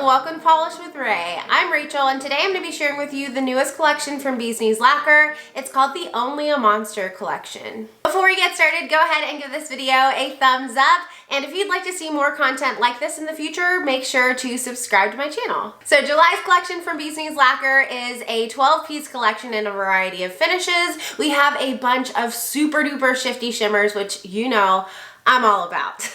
welcome to Polish with Ray. I'm Rachel, and today I'm going to be sharing with you the newest collection from Bee's Lacquer. It's called the Only a Monster collection. Before we get started, go ahead and give this video a thumbs up, and if you'd like to see more content like this in the future, make sure to subscribe to my channel. So July's collection from Bee's Lacquer is a 12-piece collection in a variety of finishes. We have a bunch of super duper shifty shimmers, which you know I'm all about.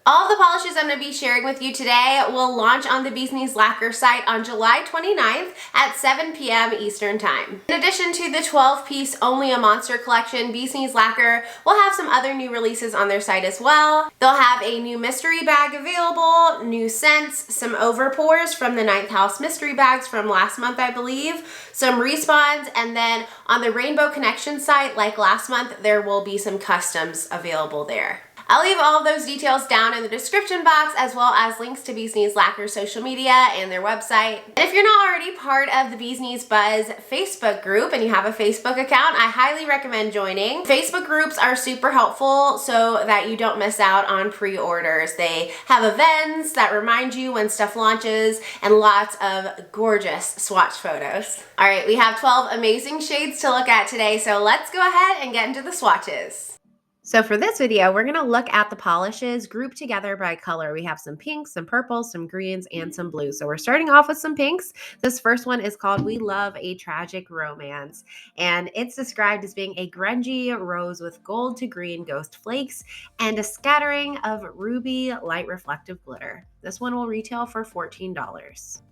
All the polishes I'm going to be sharing with you today will launch on the Bee's Lacquer site on July 29th at 7 p.m. Eastern Time. In addition to the 12-piece Only a Monster collection, Bee's Lacquer will have some other new releases on their site as well. They'll have a new mystery bag available, new scents, some overpours from the Ninth House mystery bags from last month, I believe, some respawns, and then on the Rainbow Connection site, like last month, there will be some customs available there. I'll leave all of those details down in the description box, as well as links to Bee's Lacquer's social media and their website. And if you're not already part of the Bee's Buzz Facebook group and you have a Facebook account, I highly recommend joining. Facebook groups are super helpful so that you don't miss out on pre-orders. They have events that remind you when stuff launches and lots of gorgeous swatch photos. All right, we have 12 amazing shades to look at today, so let's go ahead and get into the swatches. So for this video, we're going to look at the polishes grouped together by color. We have some pinks, some purples, some greens, and some blues. So we're starting off with some pinks. This first one is called We Love a Tragic Romance, and it's described as being a grungy rose with gold to green ghost flakes and a scattering of ruby light reflective glitter. This one will retail for $14.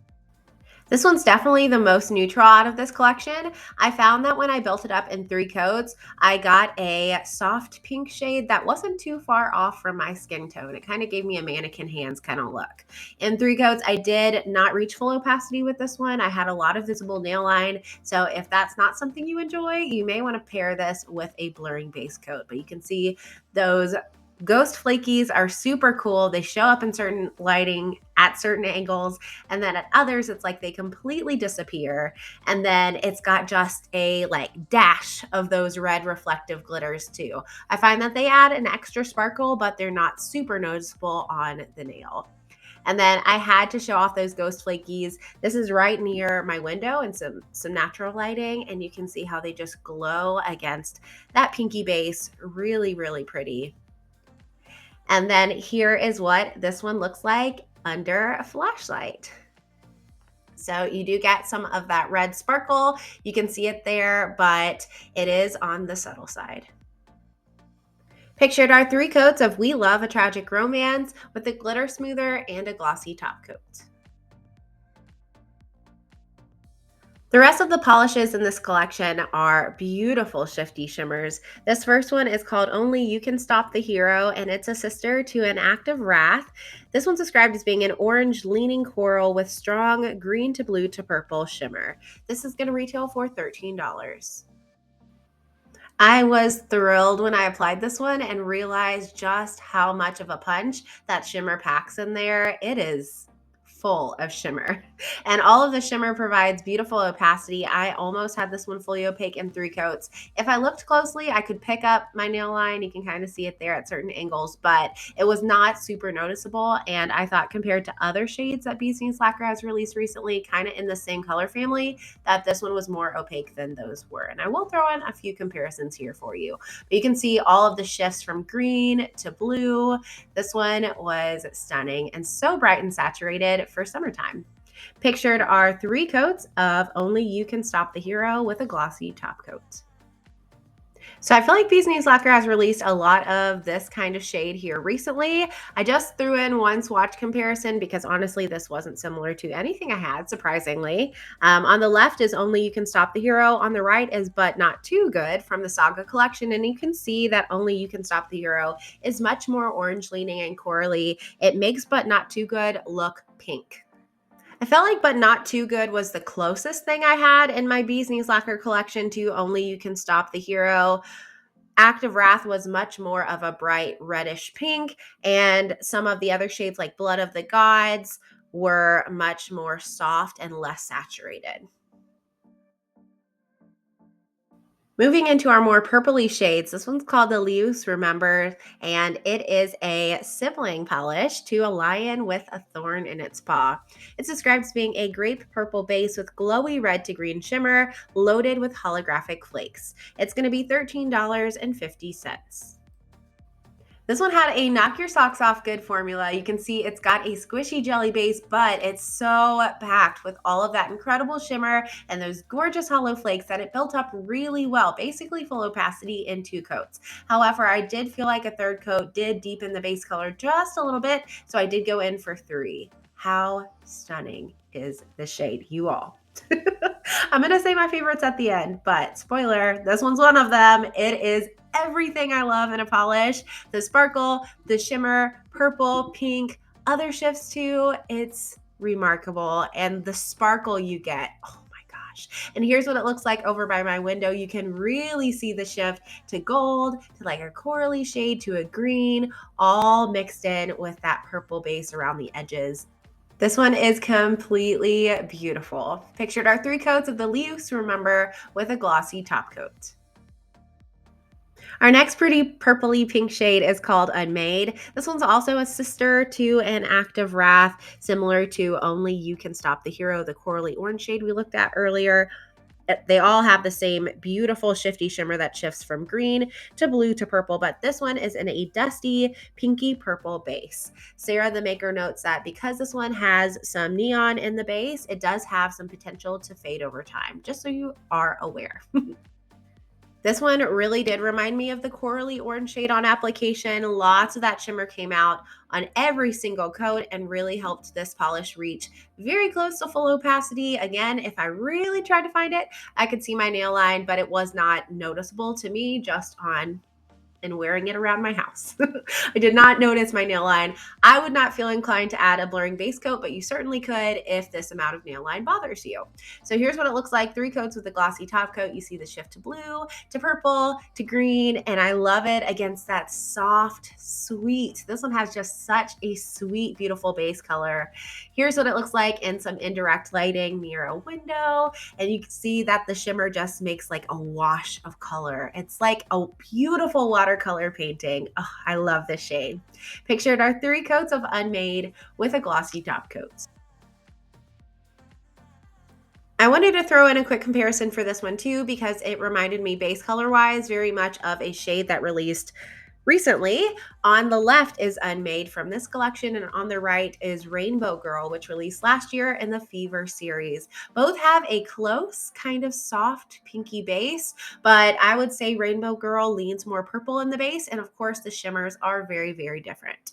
This one's definitely the most neutral out of this collection. I found that when I built it up in 3 coats, I got a soft pink shade that wasn't too far off from my skin tone. It kind of gave me a mannequin hands kind of look. In 3 coats, I did not reach full opacity with this one. I had a lot of visible nail line. So if that's not something you enjoy, you may want to pair this with a blurring base coat. But you can see those ghost flakies are super cool. They show up in certain lighting at certain angles, and then at others it's like they completely disappear, and then it's got just a like dash of those red reflective glitters too. I find that they add an extra sparkle, but they're not super noticeable on the nail. And then I had to show off those ghost flakies. This is right near my window and some natural lighting, and you can see how they just glow against that pinky base. Really, really pretty. And then here is what this one looks like under a flashlight. So you do get some of that red sparkle. You can see it there, but it is on the subtle side. Pictured are 3 coats of We Love a Tragic Romance with a glitter smoother and a glossy top coat. The rest of the polishes in this collection are beautiful shifty shimmers. This first one is called Only You Can Stop the Hero, and it's a sister to an Act of Wrath. This one's described as being an orange leaning coral with strong green to blue to purple shimmer. This is going to retail for $13. I was thrilled when I applied this one and realized just how much of a punch that shimmer packs in there. It is full of shimmer, and all of the shimmer provides beautiful opacity. I almost had this one fully opaque in 3 coats. If I looked closely, I could pick up my nail line. You can kind of see it there at certain angles, but it was not super noticeable. And I thought compared to other shades that Bee's Lacquer has released recently, kind of in the same color family, that this one was more opaque than those were. And I will throw in a few comparisons here for you. But you can see all of the shifts from green to blue. This one was stunning and so bright and saturated for summertime. Pictured are 3 coats of Only You Can Stop the Hero with a glossy top coat. So I feel like Bee's Lacquer has released a lot of this kind of shade here recently. I just threw in one swatch comparison because honestly this wasn't similar to anything I had, surprisingly. On the left is Only You Can Stop the Hero. On the right is But Not Too Good from the Saga collection, and you can see that Only You Can Stop the Hero is much more orange leaning and corally. It makes But Not Too Good look pink. I felt like But Not Too Good was the closest thing I had in my Bee's Lacquer collection to Only You Can Stop the Hero. Act of Wrath was much more of a bright reddish pink, and some of the other shades like Blood of the Gods were much more soft and less saturated. Moving into our more purpley shades, this one's called the Lius Remember, and it is a sibling polish to a lion with a thorn in its paw. It's described as being a grape purple base with glowy red to green shimmer, loaded with holographic flakes. It's going to be $13.50. This one had a knock your socks off good formula. You can see it's got a squishy jelly base, but it's so packed with all of that incredible shimmer and those gorgeous hollow flakes that it built up really well, basically full opacity in 2 coats. However, I did feel like a 3rd coat did deepen the base color just a little bit, so I did go in for 3. How stunning is this shade, you all? I'm going to say my favorites at the end, but spoiler, this one's one of them. It is everything I love in a polish. The sparkle, the shimmer, purple, pink, other shifts too. It's remarkable. And the sparkle you get, oh my gosh. And here's what it looks like over by my window. You can really see the shift to gold, to like a corally shade, to a green, all mixed in with that purple base around the edges. This one is completely beautiful. Pictured are 3 coats of the Lius Remember with a glossy top coat. Our next pretty purpley pink shade is called Unmade. This one's also a sister to an Act of Wrath, similar to Only You Can Stop the Hero, the corally orange shade we looked at earlier. They all have the same beautiful shifty shimmer that shifts from green to blue to purple, but this one is in a dusty pinky purple base. Sarah, the maker, notes that because this one has some neon in the base, it does have some potential to fade over time, just so you are aware. This one really did remind me of the corally orange shade on application. Lots of that shimmer came out on every single coat and really helped this polish reach very close to full opacity. Again, if I really tried to find it, I could see my nail line, but it was not noticeable to me just on and wearing it around my house. I did not notice my nail line. I would not feel inclined to add a blurring base coat, but you certainly could if this amount of nail line bothers you. So here's what it looks like. 3 coats with a glossy top coat. You see the shift to blue, to purple, to green, and I love it against that soft, sweet. This one has just such a sweet, beautiful base color. Here's what it looks like in some indirect lighting near a window, and you can see that the shimmer just makes like a wash of color. It's like a beautiful watercolor painting. Oh, I love this shade. Pictured are 3 coats of Unmade with a glossy top coat. I wanted to throw in a quick comparison for this one too, because it reminded me base color wise very much of a shade that released recently. On the left is Unmade from this collection, and on the right is Rainbow Girl, which released last year in the Fever series. Both have a close, kind of soft pinky base, but I would say Rainbow Girl leans more purple in the base, and of course the shimmers are very, very different.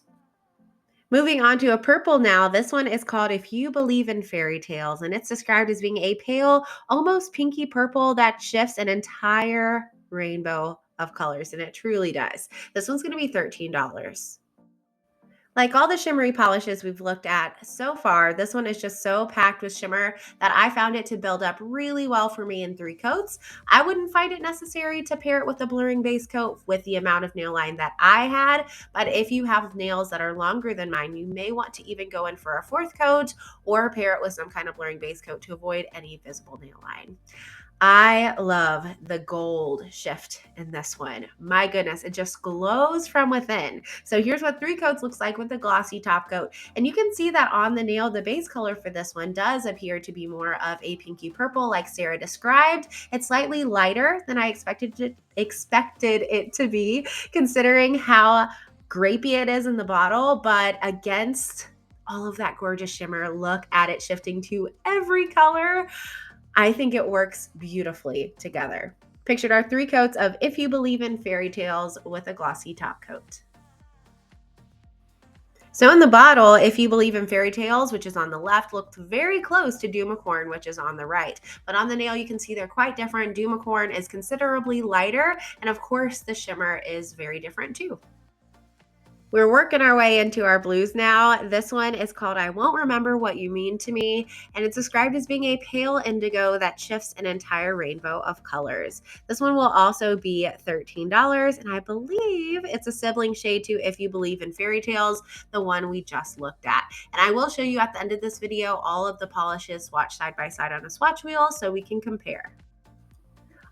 Moving on to a purple now. This one is called If You Believe in Fairytales, and it's described as being a pale, almost pinky purple that shifts an entire rainbow of colors, and it truly does. This one's going to be $13. Like all the shimmery polishes we've looked at so far, this one is just so packed with shimmer that I found it to build up really well for me in 3 coats. I wouldn't find it necessary to pair it with a blurring base coat with the amount of nail line that I had, but if you have nails that are longer than mine, you may want to even go in for a 4th coat or pair it with some kind of blurring base coat to avoid any visible nail line. I love the gold shift in this one. My goodness, it just glows from within. So here's what 3 coats looks like with the glossy top coat. And you can see that on the nail, the base color for this one does appear to be more of a pinky purple like Sarah described. It's slightly lighter than I expected it to be, considering how grapey it is in the bottle, but against all of that gorgeous shimmer, look at it shifting to every color. I think it works beautifully together. Pictured are 3 coats of If You Believe in Fairytales with a glossy top coat. So in the bottle, If You Believe in Fairytales, which is on the left, looked very close to Doomacorn, which is on the right. But on the nail, you can see they're quite different. Doomacorn is considerably lighter, and of course, the shimmer is very different too. We're working our way into our blues now. This one is called I Won't Remember What You Mean to Me, and it's described as being a pale indigo that shifts an entire rainbow of colors. This one will also be $13, and I believe it's a sibling shade to If You Believe in Fairytales, the one we just looked at. And I will show you at the end of this video all of the polishes swatched side by side on a swatch wheel so we can compare.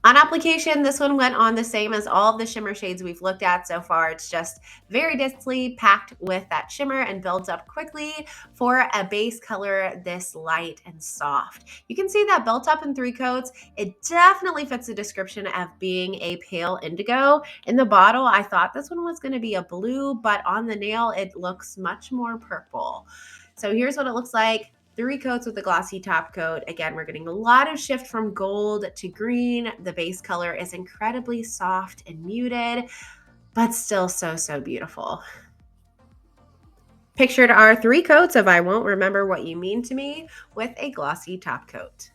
On application, this one went on the same as all of the shimmer shades we've looked at so far. It's just very densely packed with that shimmer and builds up quickly for a base color this light and soft. You can see that built up in 3 coats. It definitely fits the description of being a pale indigo. In the bottle, I thought this one was going to be a blue, but on the nail, it looks much more purple. So here's what it looks like. 3 coats with a glossy top coat. Again, we're getting a lot of shift from gold to green. The base color is incredibly soft and muted, but still so beautiful. Pictured are 3 coats of I Won't Remember What You Mean to Me with a glossy top coat.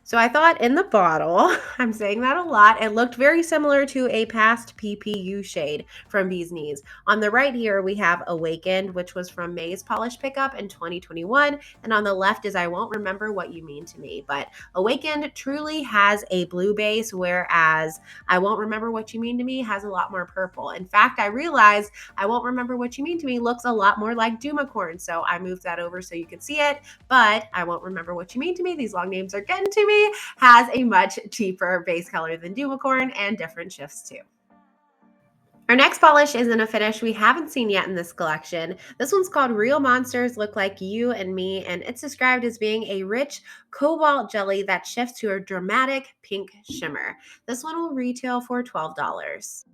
So I thought in the bottle, I'm saying that a lot, it looked very similar to a past PPU shade from Bee's Knees. On the right here, we have Awakened, which was from May's Polish Pickup in 2021. And on the left is I Won't Remember What You Mean to Me. But Awakened truly has a blue base, whereas I Won't Remember What You Mean to Me has a lot more purple. In fact, I realized I Won't Remember What You Mean to Me looks a lot more like Dumacorn. So I moved that over so you could see it. But I Won't Remember What You Mean to Me, these long names are getting to me, has a much deeper base color than Dumacorn and different shifts too. Our next polish is in a finish we haven't seen yet in this collection. This one's called Real Monsters Look Like You and Me, and it's described as being a rich cobalt jelly that shifts to a dramatic pink shimmer. This one will retail for $12.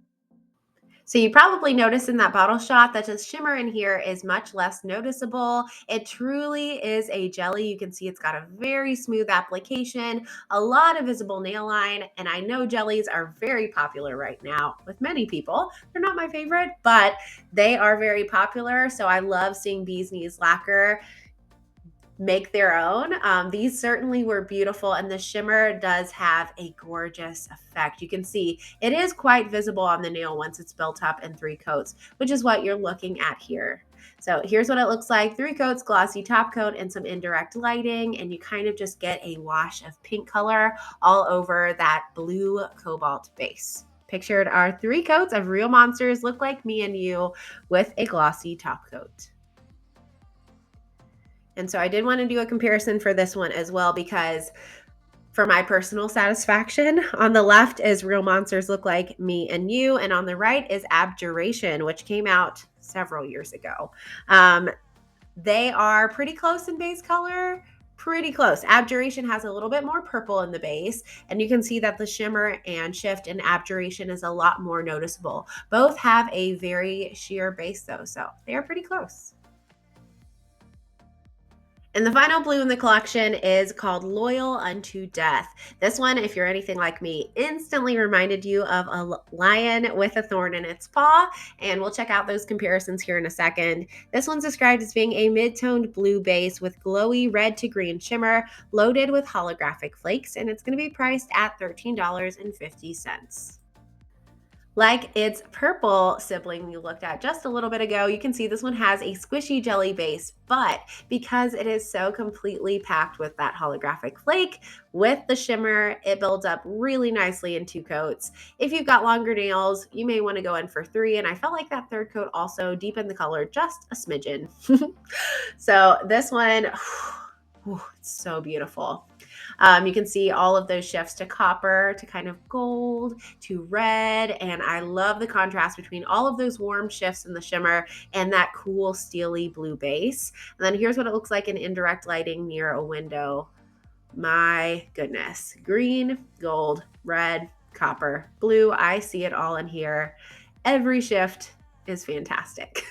So you probably noticed in that bottle shot that the shimmer in here is much less noticeable. It truly is a jelly. You can see it's got a very smooth application, a lot of visible nail line, and I know jellies are very popular right now with many people. They're not my favorite, but they are very popular. So I love seeing Bee's Knees Lacquer make their own. These certainly were beautiful, and the shimmer does have a gorgeous effect. You can see it is quite visible on the nail once it's built up in 3 coats, which is what you're looking at here. So here's what it looks like. 3 coats, glossy top coat, and some indirect lighting, and you kind of just get a wash of pink color all over that blue cobalt base. Pictured are 3 coats of Real Monsters Look Like Me and You with a glossy top coat. And so I did want to do a comparison for this one as well, because for my personal satisfaction, on the left is Real Monsters Look Like Me and You, and on the right is Abjuration, which came out several years ago. They are pretty close in base color, pretty close. Abjuration has a little bit more purple in the base, and you can see that the shimmer and shift in Abjuration is a lot more noticeable. Both have a very sheer base though, so they are pretty close. And the final blue in the collection is called Loyal Unto Death. This one, if you're anything like me, instantly reminded you of a lion with a thorn in its paw. And we'll check out those comparisons here in a second. This one's described as being a mid-toned blue base with glowy red to green shimmer loaded with holographic flakes. And it's going to be priced at $13.50. Like its purple sibling we looked at just a little bit ago, you can see this one has a squishy jelly base, but because it is so completely packed with that holographic flake with the shimmer, it builds up really nicely in 2 coats. If you've got longer nails, you may want to go in for 3, and I felt like that 3rd coat also deepened the color just a smidgen. So this one, it's so beautiful. You can see all of those shifts to copper, to kind of gold, to red, and I love the contrast between all of those warm shifts in the shimmer and that cool steely blue base. And then here's what it looks like in indirect lighting near a window. My goodness. Green, gold, red, copper, blue. I see it all in here. Every shift is fantastic.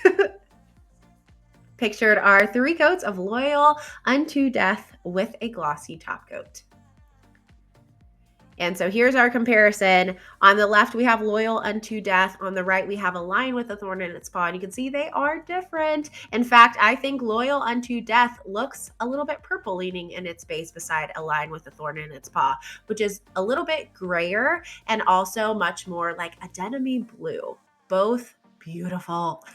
Pictured are 3 coats of Loyal Unto Death with a glossy top coat. And so here's our comparison. On the left, we have Loyal Unto Death. On the right, we have a lion with a thorn in its paw. And you can see they are different. In fact, I think Loyal Unto Death looks a little bit purple leaning in its base beside a lion with a thorn in its paw, which is a little bit grayer and also much more like a denim-y blue. Both beautiful.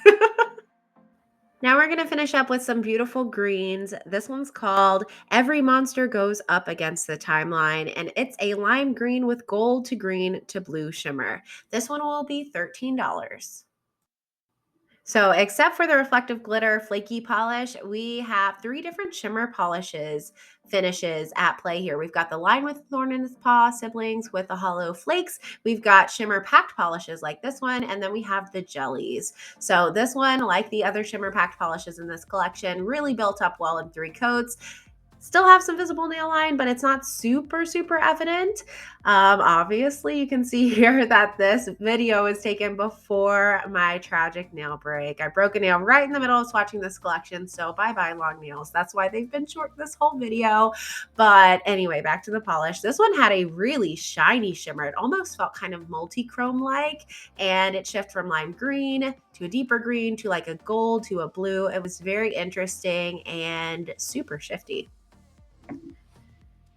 Now we're going to finish up with some beautiful greens. This one's called Every Monster Goes Up Against the Timeline, and it's a lime green with gold to green to blue shimmer. This one will be $13. So except for the reflective glitter flaky polish, we have 3 different shimmer finishes at play here. We've got the line with thorn in its paw siblings with the hollow flakes. We've got shimmer packed polishes like this one, and then we have the jellies. So this one, like the other shimmer packed polishes in this collection, really built up well in 3 coats. Still have some visible nail line, but it's not super evident. Obviously, you can see here that this video was taken before my tragic nail break. I broke a nail right in the middle of swatching this collection, so bye-bye long nails. That's why they've been short this whole video. But anyway, back to the polish. This one had a really shiny shimmer. It almost felt kind of multi-chrome-like, and it shifted from lime green to a deeper green to like a gold to a blue. It was very interesting and super shifty.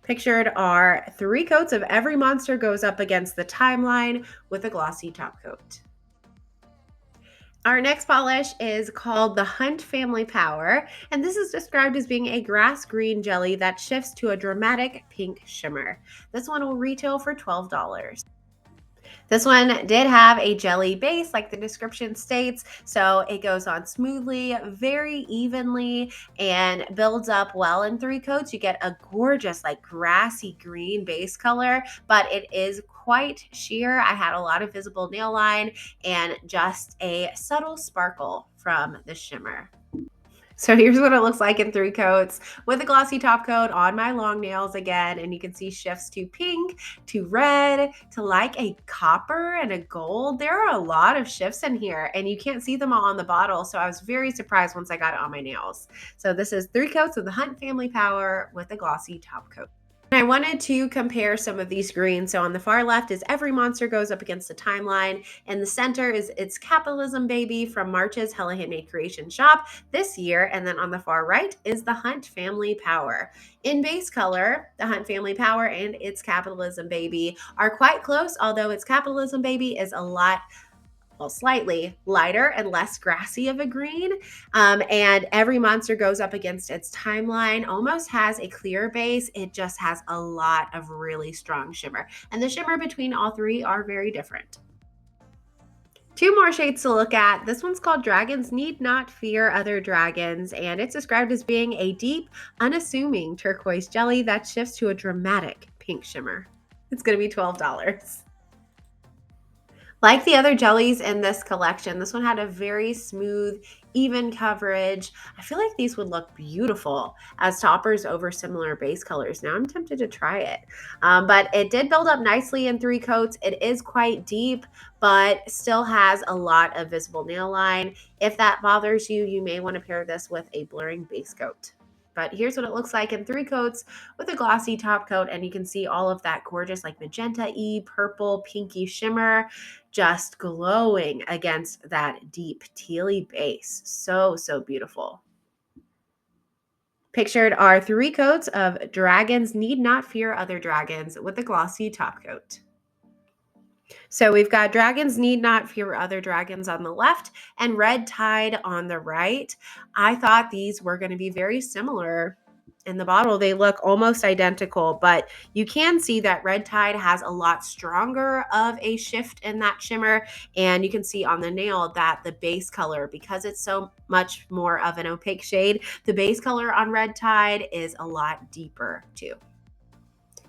Pictured are 3 coats of Every Monster Goes Up Against the Timeline with a glossy top coat. Our next polish is called the Hunt Family Power, and this is described as being a grass green jelly that shifts to a dramatic pink shimmer. This one will retail for $12. This one did have a jelly base, like the description states, so it goes on smoothly, very evenly, and builds up well in 3 coats. You get a gorgeous, like grassy green base color, but it is quite sheer. I had a lot of visible nail line and just a subtle sparkle from the shimmer. So here's what it looks like in 3 coats with a glossy top coat on my long nails again. And you can see shifts to pink, to red, to like a copper and a gold. There are a lot of shifts in here and you can't see them all on the bottle. So I was very surprised once I got it on my nails. So this is 3 coats of the Hunt Family Power with a glossy top coat. I wanted to compare some of these greens. So on the far left is Every Monster Goes Up Against the Timeline. In the center is It's Capitalism Baby from March's Hella Handmade Creation Shop this year. And then on the far right is the Hunt Family Power. In base color, the Hunt Family Power and It's Capitalism Baby are quite close, although It's Capitalism Baby is a lot, well, slightly lighter and less grassy of a green. And Every Monster Goes Up Against Its Timeline almost has a clear base. It just has a lot of really strong shimmer. And the shimmer between all 3 are very different. 2 more shades to look at. This one's called Dragons Need Not Fear Other Dragons, and it's described as being a deep, unassuming turquoise jelly that shifts to a dramatic pink shimmer. It's going to be $12. Like the other jellies in this collection, this one had a very smooth, even coverage. I feel like these would look beautiful as toppers over similar base colors. Now I'm tempted to try it. But it did build up nicely in 3 coats. It is quite deep, but still has a lot of visible nail line. If that bothers you, you may want to pair this with a blurring base coat. But here's what it looks like in 3 coats with a glossy top coat. And you can see all of that gorgeous like magenta-y, purple, pinky shimmer just glowing against that deep tealy base. So beautiful. Pictured are 3 coats of Dragons Need Not Fear Other Dragons with a glossy top coat. So we've got Dragons Need Not Fear Other Dragons on the left and Red Tide on the right. I thought these were going to be very similar. In the bottle, they look almost identical, but you can see that Red Tide has a lot stronger of a shift in that shimmer. And you can see on the nail that the base color, because it's so much more of an opaque shade, the base color on Red Tide is a lot deeper too.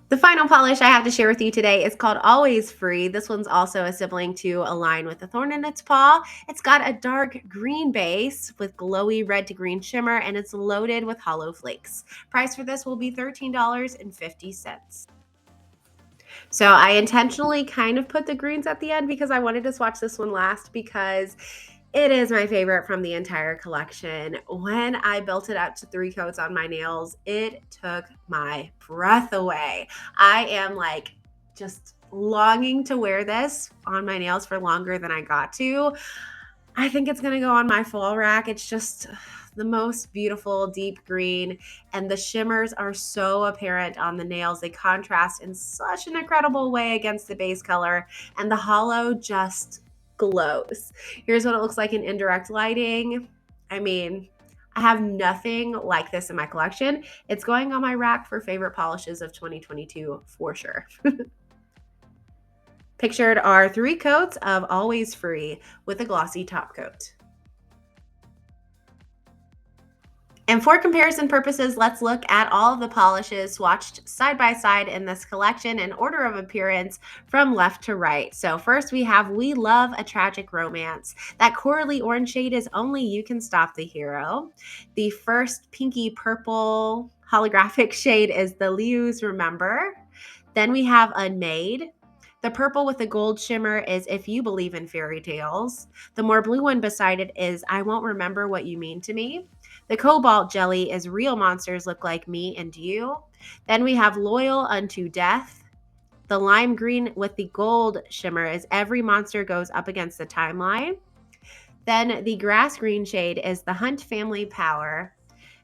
The final polish I have to share with you today is called Always Free. This one's also a sibling to A Line with a Thorn in Its Paw. It's got a dark green base with glowy red to green shimmer, and it's loaded with hollow flakes. Price for this will be $13.50. So I intentionally kind of put the greens at the end because I wanted to swatch this one last because it is my favorite from the entire collection. When I built it up to 3 coats on my nails, it took my breath away. I am like just longing to wear this on my nails for longer than I got to. I think it's gonna go on my fall rack. It's just the most beautiful deep green, and the shimmers are so apparent on the nails. They contrast in such an incredible way against the base color, and the hollow just glows. Here's what it looks like in indirect lighting. I mean, I have nothing like this in my collection. It's going on my rack for favorite polishes of 2022 for sure. Pictured are 3 coats of Always Free with a glossy top coat. And for comparison purposes, let's look at all of the polishes swatched side by side in this collection in order of appearance from left to right. So first we have We Love a Tragic Romance. That corally orange shade is Only You Can Stop the Hero. The first pinky purple holographic shade is the Lius Remember. Then we have Unmade. The purple with the gold shimmer is If You Believe in Fairytales. The more blue one beside it is I Won't Remember What You Mean to Me. The cobalt jelly is Real Monsters Look Like Me and You. Then we have Loyal Unto Death. The lime green with the gold shimmer is Every Monster Goes Up Against the Timeline. Then the grass green shade is The Hunt Family Power.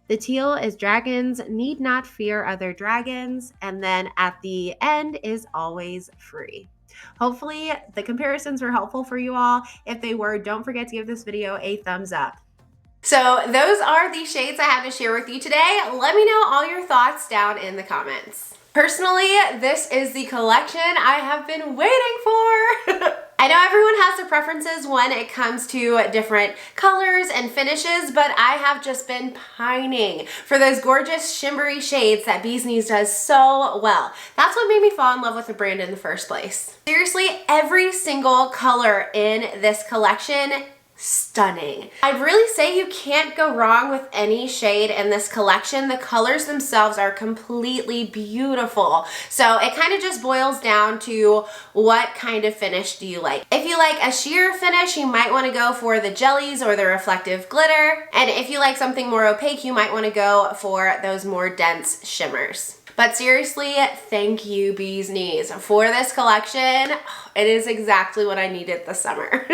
The teal is Dragons Need Not Fear Other Dragons. And then at the end is Always Free. Hopefully the comparisons were helpful for you all. If they were, don't forget to give this video a thumbs up. So those are the shades I have to share with you today. Let me know all your thoughts down in the comments. Personally, this is the collection I have been waiting for. I know everyone has their preferences when it comes to different colors and finishes, but I have just been pining for those gorgeous shimmery shades that Bee's Knees does so well. That's what made me fall in love with the brand in the first place. Seriously, every single color in this collection, stunning. I'd really say you can't go wrong with any shade in this collection. The colors themselves are completely beautiful. So it kind of just boils down to what kind of finish do you like. If you like a sheer finish, you might want to go for the jellies or the reflective glitter. And if you like something more opaque, you might want to go for those more dense shimmers. But seriously, thank you, Bee's Knees, for this collection. It is exactly what I needed this summer.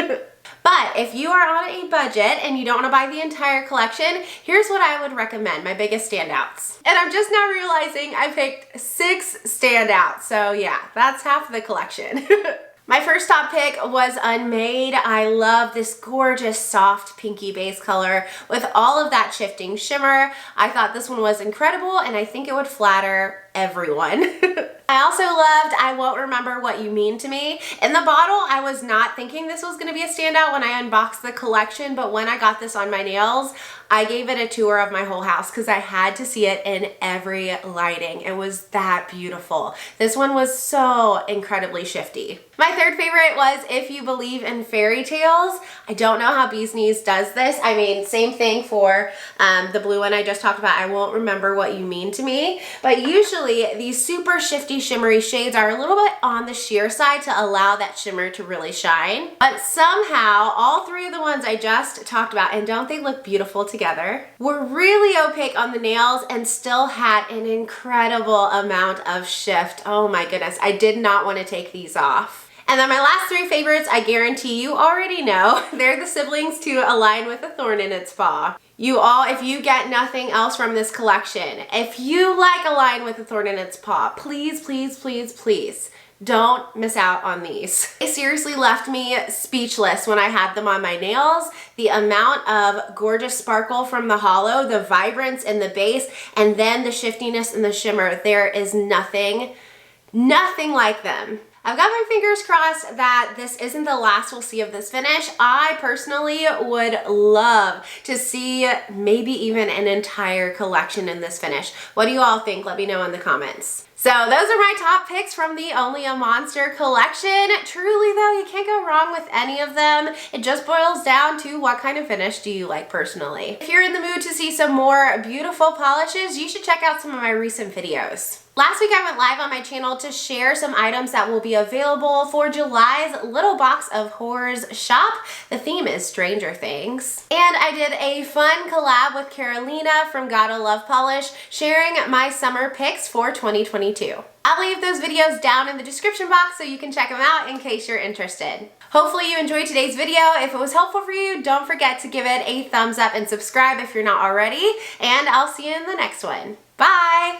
But if you are on a budget and you don't want to buy the entire collection, here's what I would recommend, my biggest standouts. And I'm just now realizing I picked 6 standouts. So yeah, that's half the collection. My first top pick was Unmade. I love this gorgeous soft pinky base color with all of that shifting shimmer. I thought this one was incredible and I think it would flatter everyone. I also loved I Won't Remember What You Mean to Me. In the bottle, I was not thinking this was going to be a standout when I unboxed the collection, but when I got this on my nails, I gave it a tour of my whole house because I had to see it in every lighting. It was that beautiful. This one was so incredibly shifty. My third favorite was If You Believe in Fairytales. I don't know how Bee's Knees does this. I mean, same thing for the blue one I just talked about. I Won't Remember What You Mean to Me. But usually these super shifty, shimmery shades are a little bit on the sheer side to allow that shimmer to really shine. But somehow, all 3 of the ones I just talked about, and don't they look beautiful together, were really opaque on the nails and still had an incredible amount of shift. Oh my goodness, I did not want to take these off. And then my last 3 favorites, I guarantee you already know. They're the siblings to A Lion with a Thorn in Its Paw. You all, if you get nothing else from this collection, if you like A Lion with a Thorn in Its Paw, please, please, please, please, don't miss out on these. They seriously left me speechless when I had them on my nails. The amount of gorgeous sparkle from the hollow, the vibrance in the base, and then the shiftiness in the shimmer. There is nothing like them. I've got my fingers crossed that this isn't the last we'll see of this finish. I personally would love to see maybe even an entire collection in this finish. What do you all think? Let me know in the comments. So those are my top picks from the Only a Monster collection. Truly though, you can't go wrong with any of them. It just boils down to what kind of finish do you like personally. If you're in the mood to see some more beautiful polishes, you should check out some of my recent videos. Last week I went live on my channel to share some items that will be available for July's Little Box of Horrors shop. The theme is Stranger Things. And I did a fun collab with Carolina from Gotta Love Polish, sharing my summer picks for 2022. I'll leave those videos down in the description box so you can check them out in case you're interested. Hopefully you enjoyed today's video. If it was helpful for you, don't forget to give it a thumbs up and subscribe if you're not already. And I'll see you in the next one. Bye!